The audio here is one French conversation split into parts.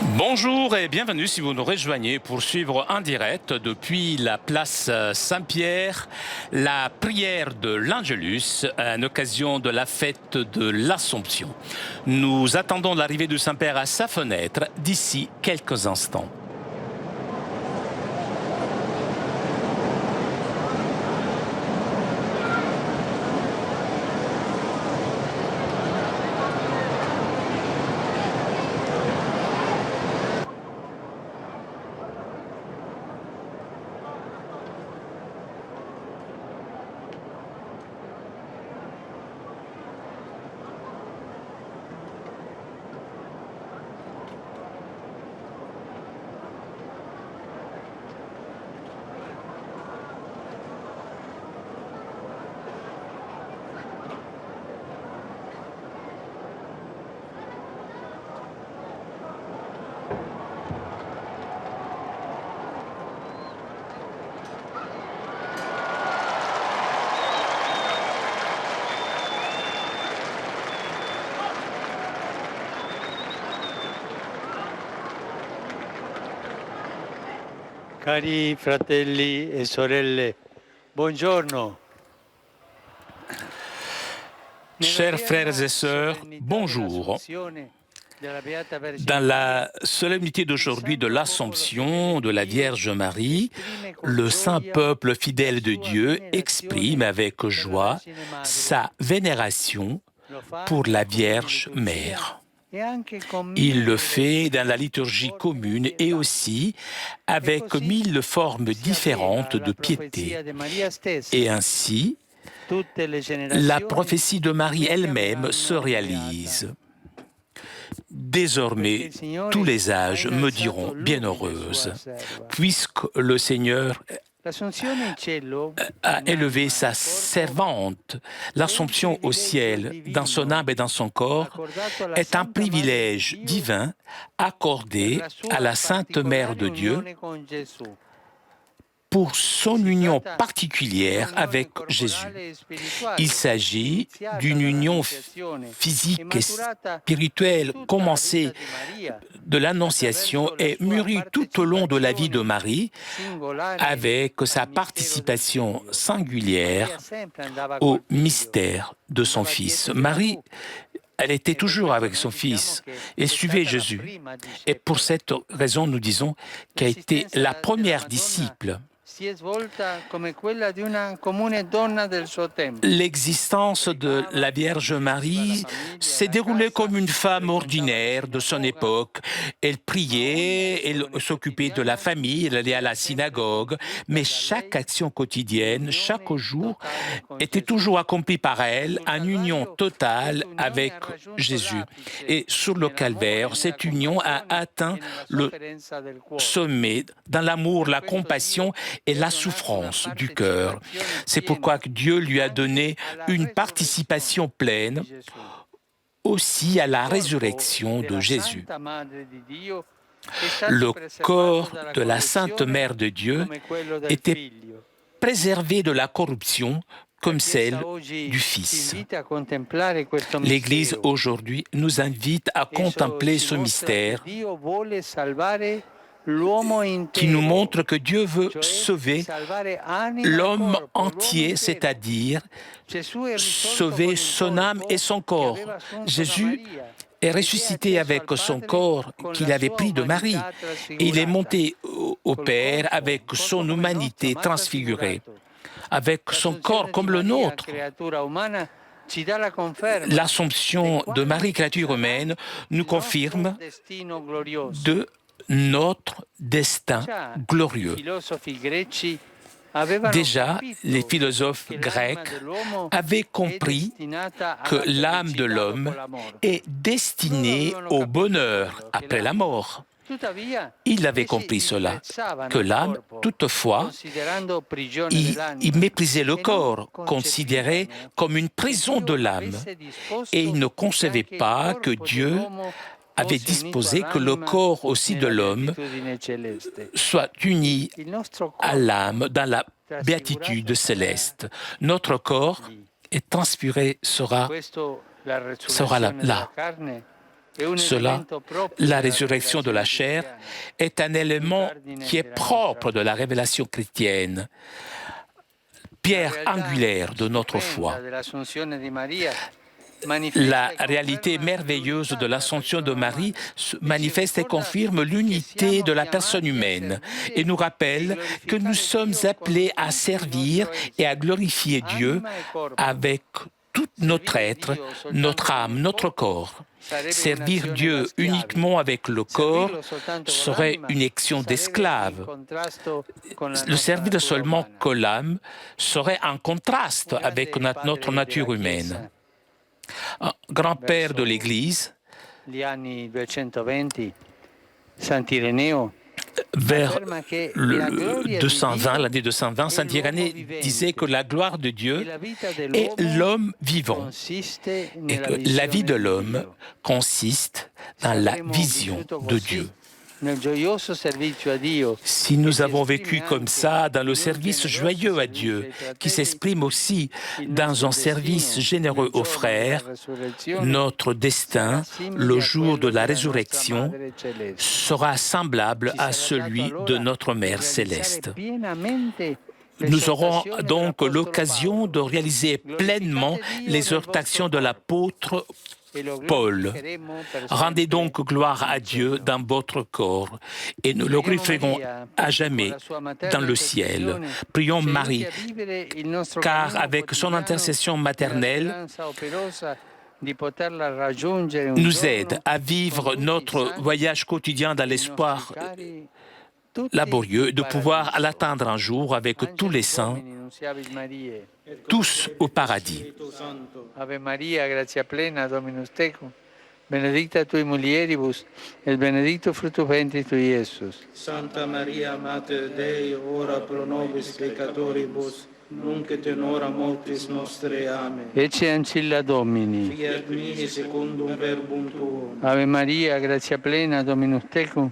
Bonjour et bienvenue si vous nous rejoignez pour suivre en direct depuis la place Saint-Pierre la prière de l'Angelus à l'occasion de la fête de l'Assomption. Nous attendons l'arrivée du Saint-Père à sa fenêtre d'ici quelques instants. Cari fratelli e sorelle, buongiorno. Chers frères et sœurs, bonjour. Dans la solennité d'aujourd'hui de l'Assomption de la Vierge Marie, le saint peuple fidèle de Dieu exprime avec joie sa vénération pour la Vierge Mère. Il le fait dans la liturgie commune et aussi avec 1000 formes différentes de piété. Et ainsi, la prophétie de Marie elle-même se réalise. Désormais, tous les âges me diront bienheureuse, puisque le Seigneur a élevé sa servante. L'Assomption au ciel, dans son âme et dans son corps, est un privilège divin accordé à la Sainte Mère de Dieu pour son union particulière avec Jésus. Il s'agit d'une union physique et spirituelle commencée de l'Annonciation et mûrie tout au long de la vie de Marie avec sa participation singulière au mystère de son Fils. Marie, elle était toujours avec son Fils et suivait Jésus. Et pour cette raison, nous disons qu'elle a été la première disciple. L'existence de la Vierge Marie s'est déroulée comme une femme ordinaire de son époque. Elle priait, elle s'occupait de la famille, elle allait à la synagogue, mais chaque action quotidienne, chaque jour, était toujours accomplie par elle en union totale avec Jésus. Et sur le calvaire, cette union a atteint le sommet dans l'amour, la compassion et la souffrance du cœur. C'est pourquoi Dieu lui a donné une participation pleine aussi à la résurrection de Jésus. Le corps de la Sainte Mère de Dieu était préservé de la corruption comme celle du Fils. L'Église aujourd'hui nous invite à contempler ce mystère qui nous montre que Dieu veut sauver l'homme entier, c'est-à-dire sauver son âme et son corps. Jésus est ressuscité avec son corps qu'il avait pris de Marie. Et il est monté au Père avec son humanité transfigurée, avec son corps comme le nôtre. L'Assomption de Marie, créature humaine, nous confirme de notre destin glorieux. Déjà, les philosophes grecs avaient compris que l'âme de l'homme est destinée au bonheur après la mort. Ils avaient compris cela, que l'âme, toutefois, il méprisait le corps, considéré comme une prison de l'âme, et il ne concevait pas que Dieu avait disposé que le corps aussi de l'homme soit uni à l'âme dans la béatitude céleste. Notre corps est transpiré sera là. Cela, la résurrection de la chair, est un élément qui est propre de la révélation chrétienne, pierre angulaire de notre foi. La réalité merveilleuse de l'Ascension de Marie manifeste et confirme l'unité de la personne humaine et nous rappelle que nous sommes appelés à servir et à glorifier Dieu avec tout notre être, notre âme, notre corps. Servir Dieu uniquement avec le corps serait une action d'esclave. Le servir seulement que l'âme serait en contraste avec notre nature humaine. Un grand-père de l'Église, vers l'année 220, Saint Irénée disait que la gloire de Dieu est l'homme vivant et que la vie de l'homme consiste dans la vision de Dieu. Si nous avons vécu comme ça dans le service joyeux à Dieu, qui s'exprime aussi dans un service généreux aux frères, notre destin, le jour de la résurrection, sera semblable à celui de notre Mère céleste. Nous aurons donc l'occasion de réaliser pleinement les exhortations de l'apôtre Paul. Rendez donc gloire à Dieu dans votre corps et nous le glorifierons à jamais dans le ciel. Prions Marie, car avec son intercession maternelle, nous aide à vivre notre voyage quotidien dans l'espoir laborieux de pouvoir l'atteindre un jour avec tous les saints, tous au paradis. Ave Maria, gratia plena, Dominus tecum, benedicta tui mulieribus, et benedictus fructus ventris tui, Iesus. Santa Maria, Mater Dei, ora pro nobis peccatoribus, nunc et in hora mortis nostre. Amen. Ecce ancilla Domini. Fiat mihi secundum verbum tuum. Ave Maria, gratia plena, Dominus tecum,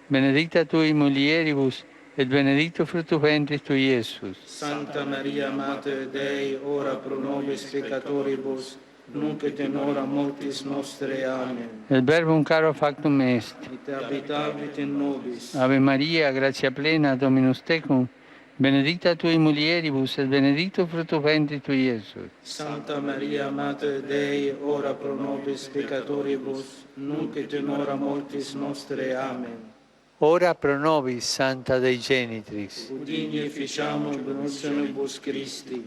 benedicta tui mulieribus, et benedictus fructus ventris tui, Iesus. Santa Maria, Mater Dei, ora pro nobis peccatoribus, nunc et in hora mortis nostre. Amen. Et verbum caro factum est. Et habitavit in nobis. Ave Maria, gratia plena, Dominus tecum, benedicta tui mulieribus, et benedictus fructus ventris tui, Iesus. Santa Maria, Mater Dei, ora pro nobis peccatoribus, nunc et in hora mortis nostre. Amen. Ora pro nobis, Santa Dei Genitrix. Udigni ficiamur benedictionibus Christi.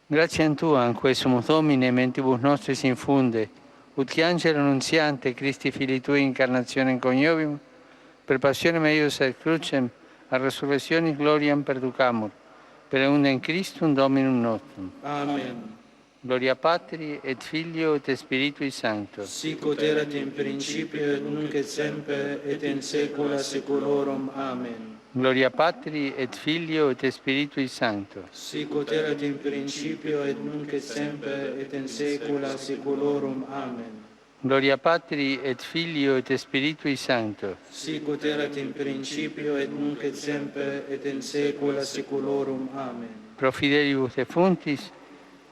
Gratiam Tua, quae sumus Domine, mentibus nostris infunde, ut qui angelo annunziante Christi Filii Tui incarnationem coniovimus, per passionem eius et crucem, a resurrectionis gloriam perducamur, per eundem Christum Dominum nostrum. Amen. Gloria Patri et Filio et Spiritui Sancto. Sic ut erat in principio et nunc et semper et in saecula saeculorum. Amen. Gloria Patri et Filio et Spiritui Sancto. Sic ut erat in principio et nunc et semper et in saecula saeculorum. Amen. Gloria Patri et Filio et Spiritui Sancto. Sic ut erat in principio et nunc et semper et in saecula saeculorum. Amen. Pro fidelibus defunctis,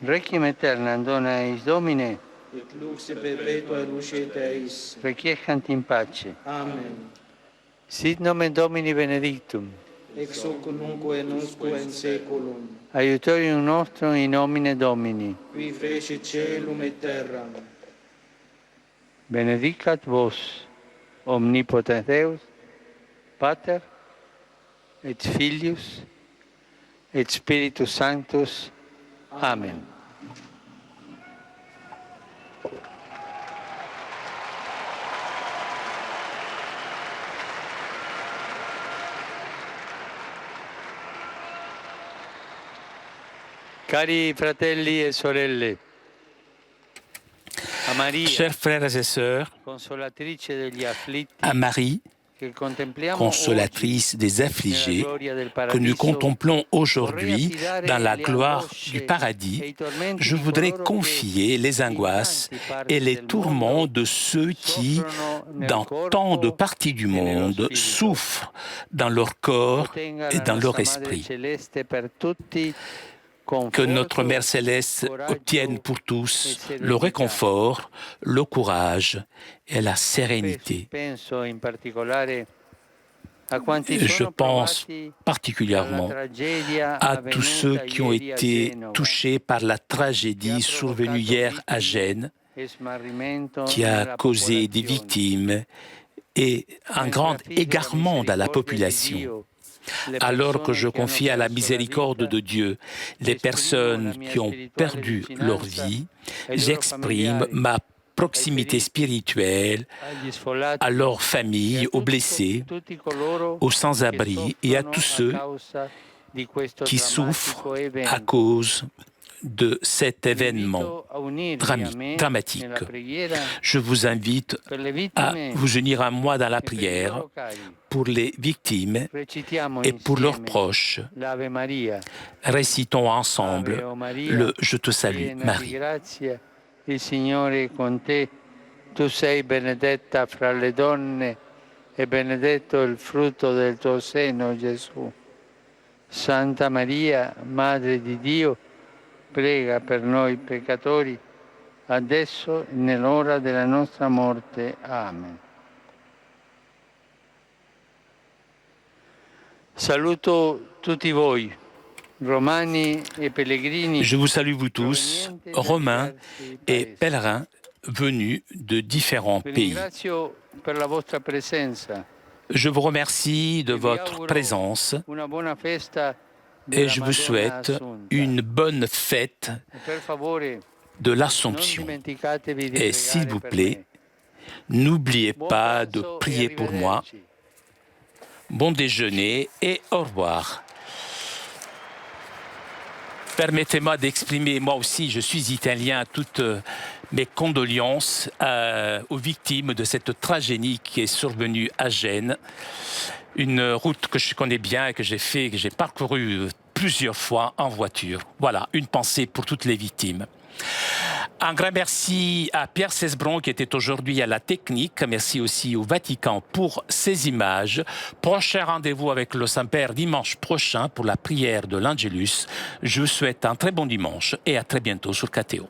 requiem aeternam dona eis Domine, Et lux perpetua lucet eis. requiescant in pace. Amen. Sit nomen Domini benedictum, Ex hoc nunquam et usque in saeculum. aiutorium nostrum in nomine Domini. Qui fecit caelum et terram. Benedicat vos, omnipotens Deus, Pater, et Filius, et Spiritus Sanctus. Amen. Cari fratelli e sorelle, a Maria, Chers frères et sœurs, consolatrice degli afflitti, à Marie, che contempliamo consolatrice des affligés, que nous contemplons aujourd'hui dans la gloire du paradis, je voudrais confier les angoisses et les tourments de ceux qui, dans tant de parties du monde, souffrent dans leur corps et dans leur esprit. Que notre Mère Céleste obtienne pour tous le réconfort, le courage et la sérénité. Je pense particulièrement à tous ceux qui ont été touchés par la tragédie survenue hier à Gênes, qui a causé des victimes et un grand égarement dans la population. Alors que je confie à la miséricorde de Dieu les personnes qui ont perdu leur vie, j'exprime ma proximité spirituelle à leurs familles, aux blessés, aux sans-abri et à tous ceux qui souffrent à cause de cet événement dramatique. Je vous invite à vous unir à moi dans la prière pour les victimes et pour leurs proches. Récitons ensemble le « Je te salue, Marie ». Il Signore è con te, tu sei benedetta fra le donne e benedetto il frutto del tuo seno, Gesù. Santa Maria, Madre di Dio, prega per noi peccatori, adesso e nell'ora della nostra morte. Amen. Saluto tutti voi. Je vous salue vous tous, Romains et pèlerins venus de différents pays. Je vous remercie de votre présence et je vous souhaite une bonne fête de l'Assomption. Et s'il vous plaît, n'oubliez pas de prier pour moi. Bon déjeuner et au revoir. Permettez-moi d'exprimer, moi aussi, je suis italien, toutes mes condoléances aux victimes de cette tragédie qui est survenue à Gênes. Une route que je connais bien et que j'ai parcourue plusieurs fois en voiture. Voilà, une pensée pour toutes les victimes. Un grand merci à Pierre Cesbron qui était aujourd'hui à la technique. Merci aussi au Vatican pour ces images. Prochain rendez-vous avec le Saint-Père dimanche prochain pour la prière de l'Angelus. Je vous souhaite un très bon dimanche et à très bientôt sur KTO.